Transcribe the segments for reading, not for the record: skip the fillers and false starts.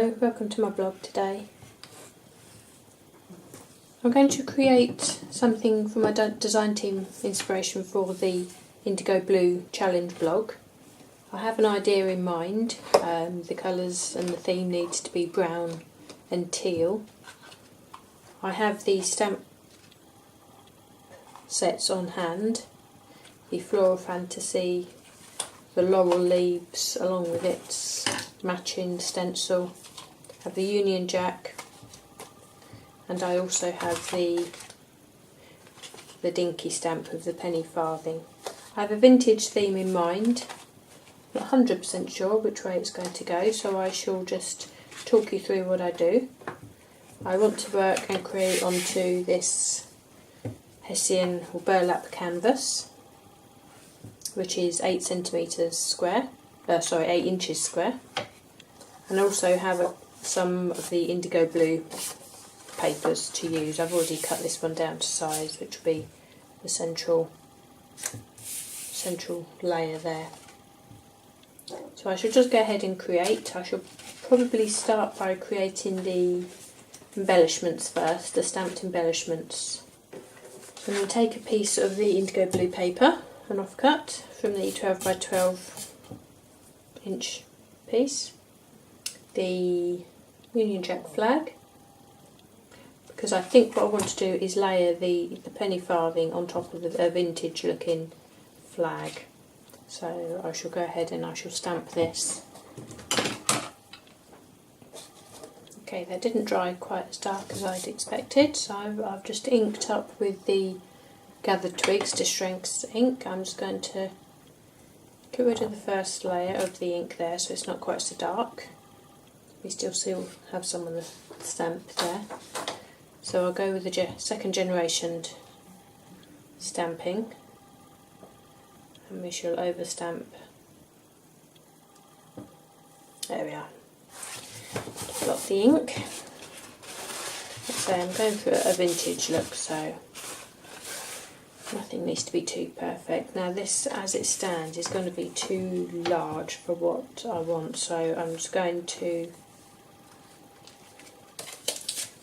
Hello, welcome to my blog today. I'm going to create something for my design team inspiration for the IndigoBlu challenge blog. I have an idea in mind. The colours and the theme needs to be brown and teal. I have the stamp sets on hand, the Floral Fantasy, the laurel leaves along with its matching stencil, I have the Union Jack, and I also have the dinky stamp of the penny farthing. I have a vintage theme in mind. Not 100% sure which way it's going to go, so I shall just talk you through what I do. I want to work and create onto this Hessian or burlap canvas, which is 8 centimetres square, 8 inches square, and also have some of the IndigoBlu papers to use. I've already cut this one down to size, which will be the central layer there. So I shall just go ahead and create. I shall probably start by creating the embellishments first, the stamped embellishments. So I'm going to take a piece of the IndigoBlu paper, an offcut from the 12 by 12 inch piece, the Union Jack flag, because I think what I want to do is layer the penny farthing on top of a vintage looking flag. So I shall go ahead and I shall stamp this. Okay, that didn't dry quite as dark as I'd expected, so I've just inked up with the gathered twigs Distress ink. I'm just going to get rid of the first layer of the ink there so it's not quite so dark. We still have some of the stamp there. So I'll go with the second generation stamping, and we shall overstamp. There we are. Got the ink. So I'm going for a vintage look, so nothing needs to be too perfect. Now this, as it stands, is going to be too large for what I want, so I'm just going to,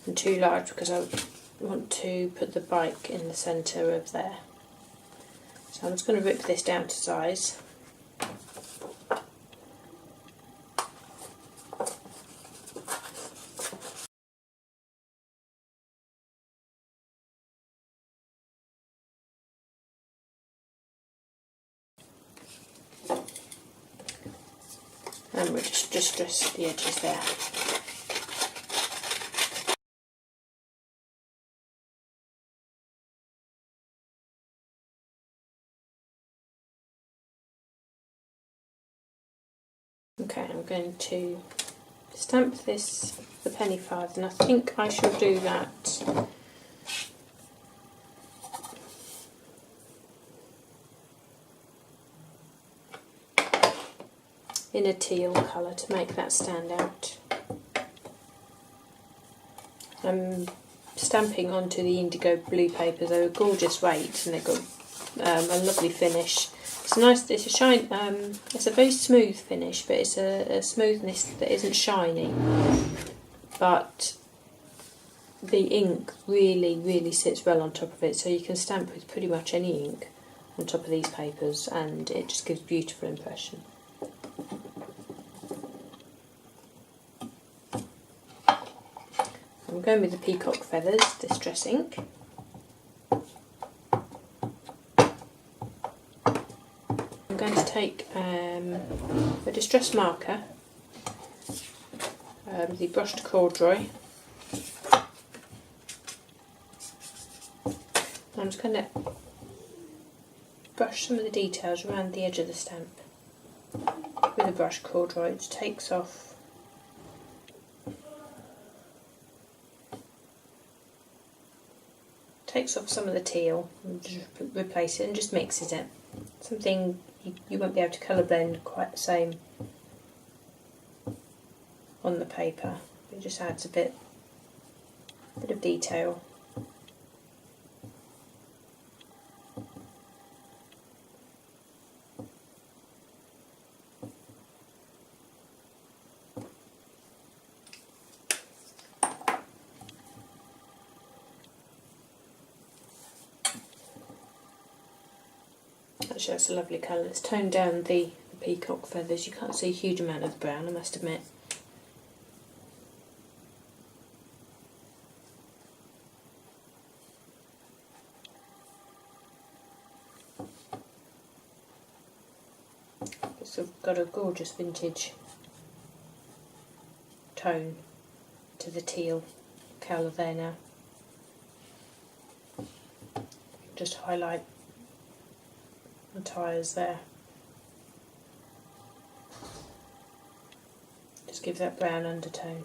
and too large because I want to put the bike in the centre of there. So I'm just going to rip this down to size. And we'll just distress the edges there. Okay, I'm going to stamp this, the penny farthing, and I think I shall do that in a teal colour to make that stand out. I'm stamping onto the IndigoBlu paper. They're a gorgeous weight and they've got a lovely finish. It's nice. It's a shine. It's a very smooth finish, but it's a smoothness that isn't shiny. But the ink really sits well on top of it, so you can stamp with pretty much any ink on top of these papers, and it just gives a beautiful impression. I'm going with the peacock feathers, Distress ink. I'm going to take a distress marker, the brushed corduroy. I'm just going to brush some of the details around the edge of the stamp with a brushed corduroy. It takes off some of the teal and just replace it and just mixes it. Something you won't be able to colour blend quite the same on the paper. It just adds a bit of detail. Actually, that's a lovely colour. Let's tone down the peacock feathers. You can't see a huge amount of the brown, I must admit. It's got a gorgeous vintage tone to the teal colour there now. Just highlight the tyres there. Just give that brown undertone.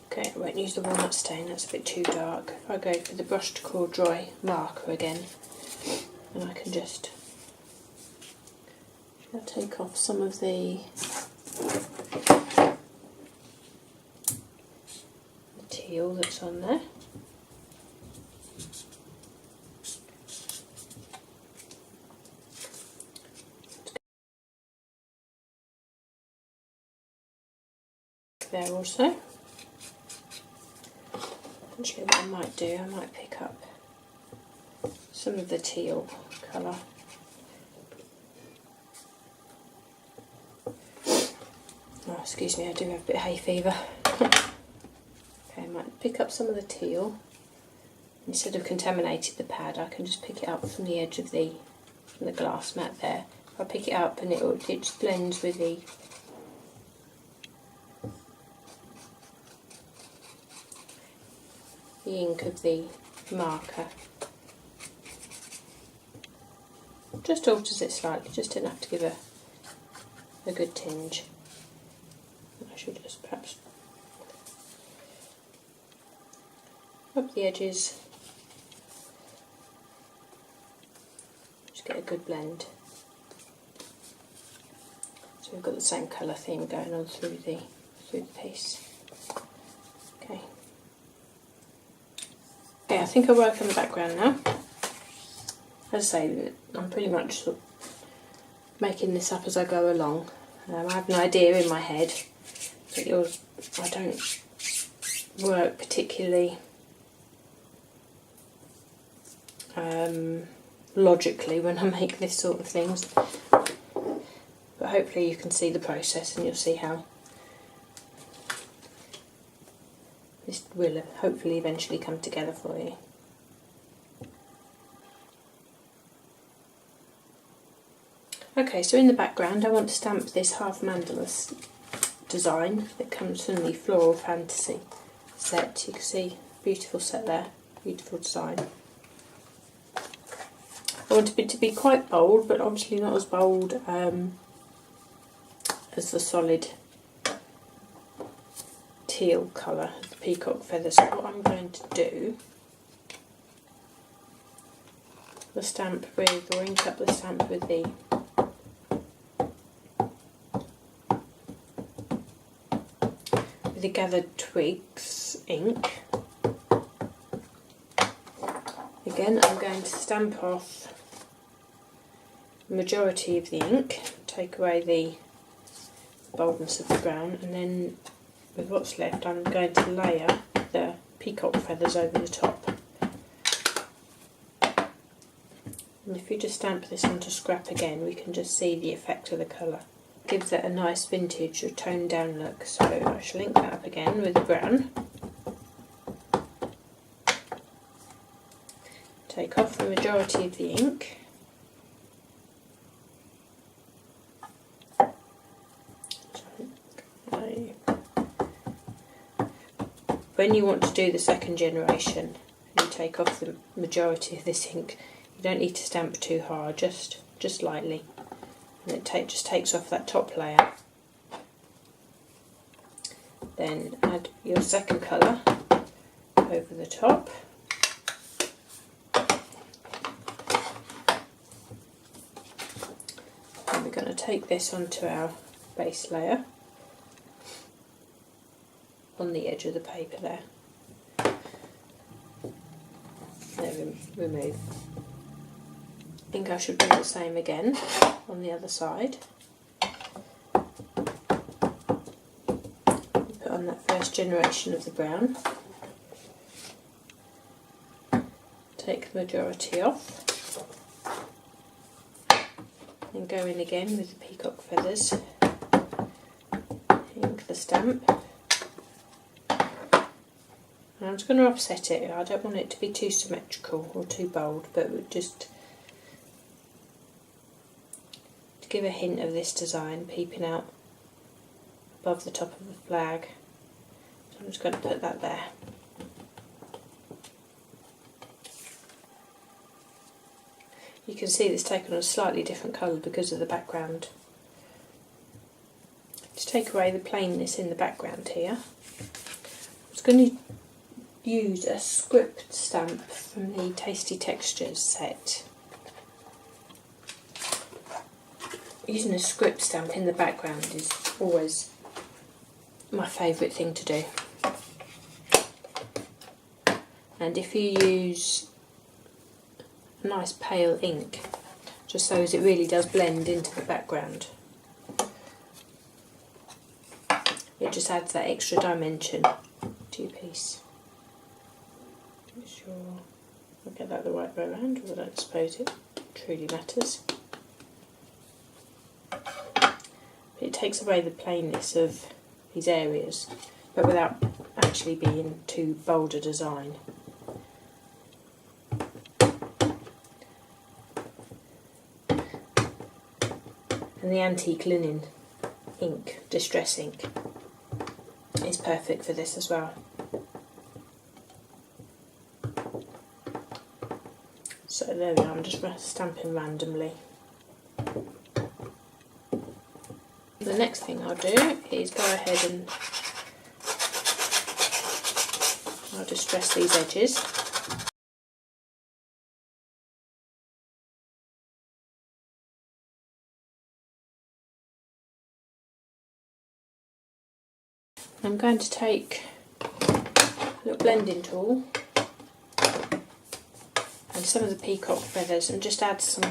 Okay, I won't use the walnut stain, that's a bit too dark. If I go for the Brush to Core Dry marker again, and I can just take off some of the teal that's on there. There also. Actually, what I might do, I might pick up some of the teal colour. Oh, excuse me, I do have a bit of hay fever. Okay, I might pick up some of the teal. Instead of contaminating the pad, I can just pick it up from the edge of the glass mat there. I'll pick it up and it just blends with the ink of the marker. Just alters it slightly, just enough to give a good tinge. I should just perhaps rub the edges, just get a good blend. So we've got the same colour theme going on through the piece. Okay. Okay, I think I'll work on the background now. As I say, I'm pretty much sort of making this up as I go along. I have an idea in my head, but I don't work particularly logically when I make this sort of things. But hopefully you can see the process and you'll see how this will hopefully eventually come together for you. Okay, so in the background I want to stamp this half mandala design that comes from the Floral Fantasy set. You can see beautiful set there, beautiful design. I want it to be quite bold, but obviously not as bold as the solid teal colour, the peacock feathers. So what I'm going to do, the stamp with, or ink up the stamp with the Gathered Twigs ink. Again, I'm going to stamp off the majority of the ink, take away the boldness of the brown, and then with what's left I'm going to layer the peacock feathers over the top. And if you just stamp this onto scrap again, we can just see the effect of the colour. Gives it a nice vintage or toned down look, so I shall ink that up again with the brown. Take off the majority of the ink. When you want to do the second generation, you take off the majority of this ink. You don't need to stamp too hard, just lightly, and it just takes off that top layer. Then add your second colour over the top. And we're going to take this onto our base layer. on the edge of the paper there. There, remove. I think I should do the same again on the other side. Put on that first generation of the brown. Take the majority off. And go in again with the peacock feathers. Ink the stamp. And I'm just going to offset it. I don't want it to be too symmetrical or too bold, but just to give a hint of this design peeping out above the top of the flag. So I'm just going to put that there. You can see it's taken on a slightly different colour because of the background. To take away the plainness in the background here, I'm just going to use a script stamp from the Tasty Textures set. Using a script stamp in the background is always my favourite thing to do. And if you use a nice pale ink, just so as it really does blend into the background, it just adds that extra dimension to your piece. Make sure I get that the right way around, because I don't suppose it truly matters. But it takes away the plainness of these areas, but without actually being too bold a design. And the antique linen ink, distress ink, is perfect for this as well. So there we are, I'm just stamping randomly. The next thing I'll do is go ahead and I'll distress these edges. I'm going to take a little blending tool and some of the peacock feathers and just add some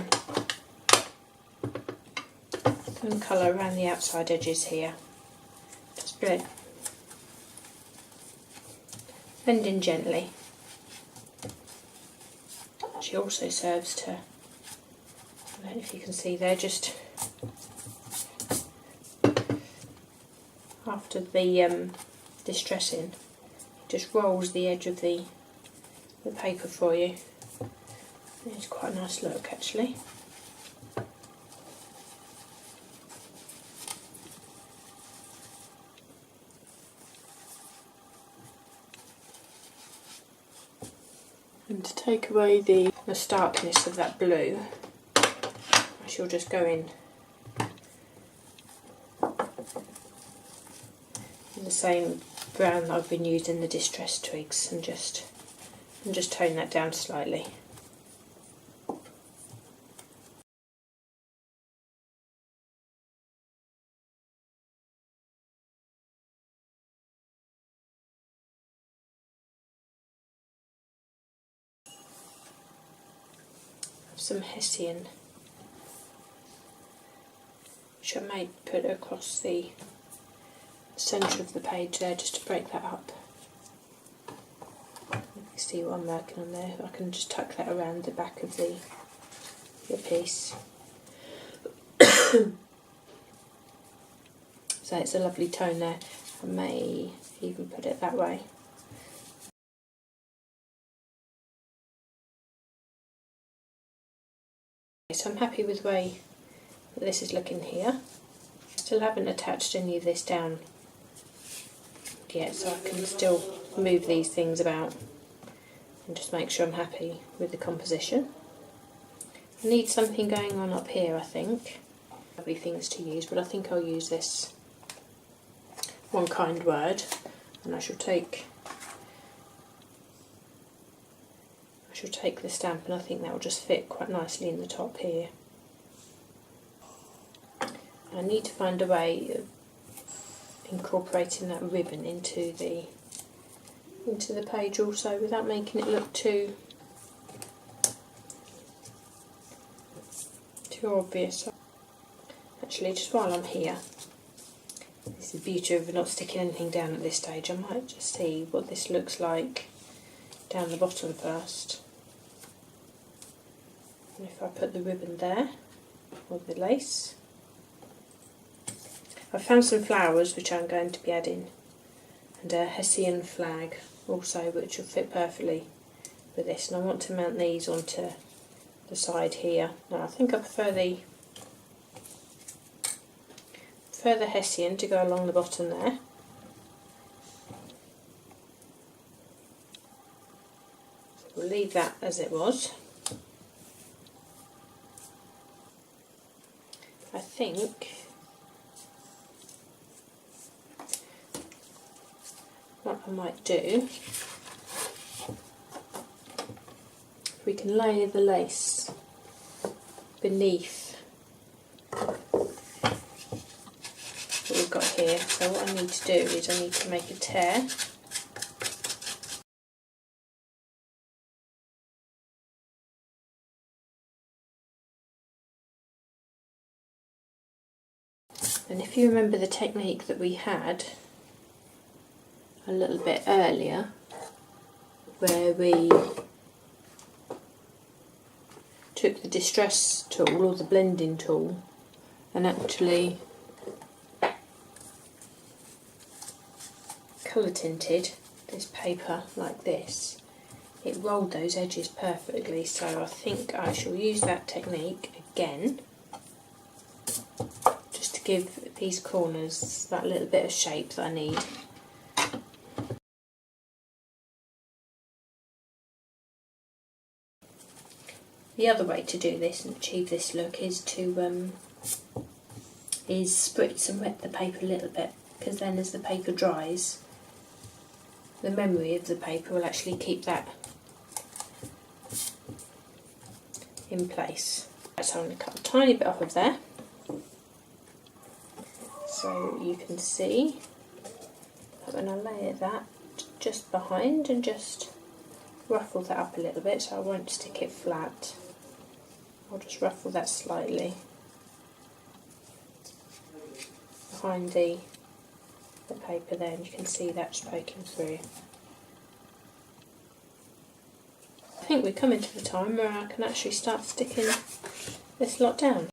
colour around the outside edges here. Just blend in gently. She also serves to, I don't know if you can see there, just after the distressing, it just rolls the edge of the paper for you. It's quite a nice look actually. And to take away the starkness of that blue, I shall just go in the same brown that I've been using, the distressed twigs, and just tone that down slightly. Some hessian, which I may put across the centre of the page there just to break that up. You can see what I'm working on there. I can just tuck that around the back of the piece. So it's a lovely tone there. I may even put it that way. So I'm happy with the way that this is looking here. Still haven't attached any of this down yet, so I can still move these things about and just make sure I'm happy with the composition. I need something going on up here, I think. Lovely things to use, but I think I'll use this One Kind Word, and I shall take the stamp, and I think that will just fit quite nicely in the top here. I need to find a way of incorporating that ribbon into the page also, without making it look too obvious. Actually, just while I'm here, this is the beauty of not sticking anything down at this stage. I might just see what this looks like down the bottom first. And if I put the ribbon there, or the lace, I found some flowers which I'm going to be adding, and a Hessian flag also, which will fit perfectly with this. And I want to mount these onto the side here. Now I think I prefer the Hessian to go along the bottom there. So we'll leave that as it was. I think what I might do, we can layer the lace beneath what we've got here. So what I need to do is I need to make a tear. And if you remember the technique that we had a little bit earlier, where we took the distress tool or the blending tool and actually colour tinted this paper like this, it rolled those edges perfectly. So I think I shall use that technique again, just to give these corners that little bit of shape that I need. The other way to do this and achieve this look is to spritz and wet the paper a little bit, because then as the paper dries, the memory of the paper will actually keep that in place. So I'm going to cut a tiny bit off of there, so you can see that when I layer that just behind and just ruffle that up a little bit, so I won't stick it flat. I'll just ruffle that slightly behind the paper there, and you can see that just poking through. I think we're coming to the time where I can actually start sticking this lot down.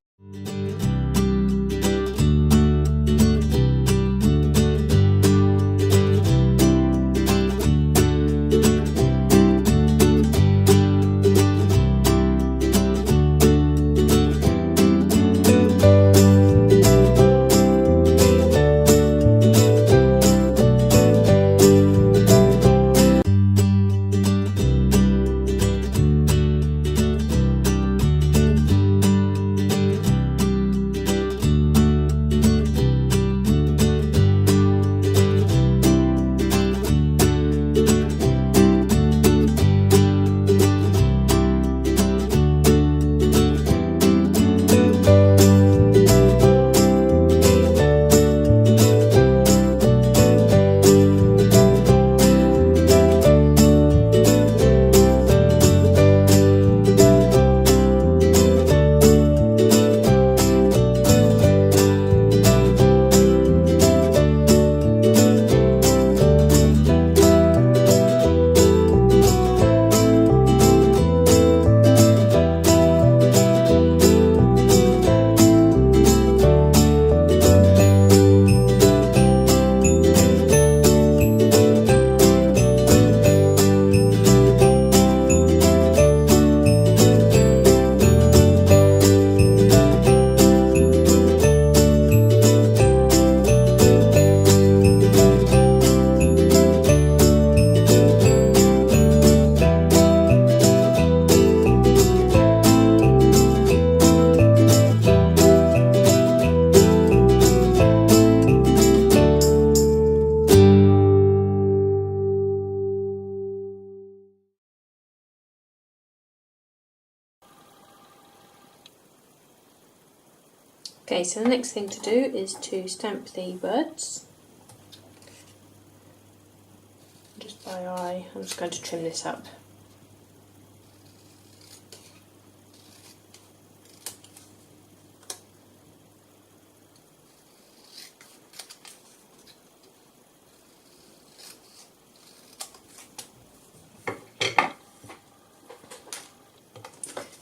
Okay, so the next thing to do is to stamp the birds. FYI, I'm just going to trim this up.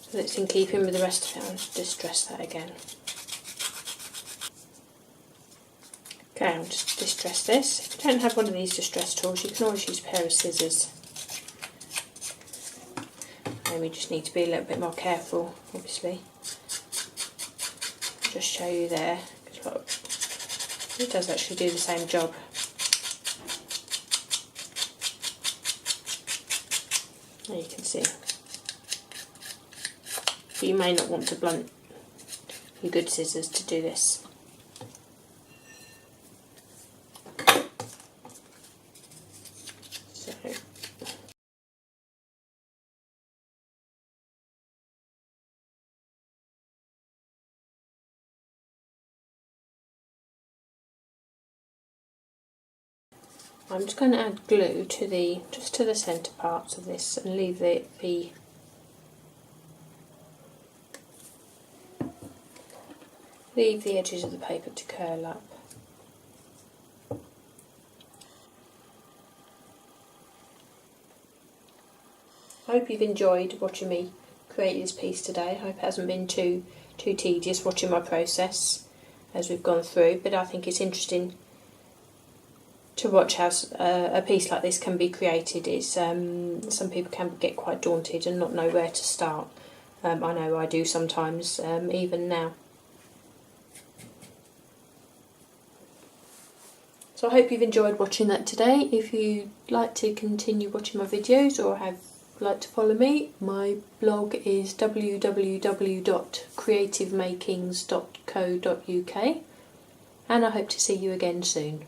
So it's in keeping with the rest of it. I'll just distress that again. Okay, I'll just distress this. If you don't have one of these distress tools, you can always use a pair of scissors. And we just need to be a little bit more careful, obviously. I'll just show you there, because look, it does actually do the same job. There you can see. But you may not want to blunt your good scissors to do this. So I'm just going to add glue to just to the centre parts of this and leave leave the edges of the paper to curl up. I hope you've enjoyed watching me create this piece today. I hope it hasn't been too tedious watching my process as we've gone through, but I think it's interesting to watch how a piece like this can be created. It's some people can get quite daunted and not know where to start. I know I do sometimes, even now. So I hope you've enjoyed watching that today. If you'd like to continue watching my videos or like to follow me, my blog is www.creativemakings.co.uk, and I hope to see you again soon.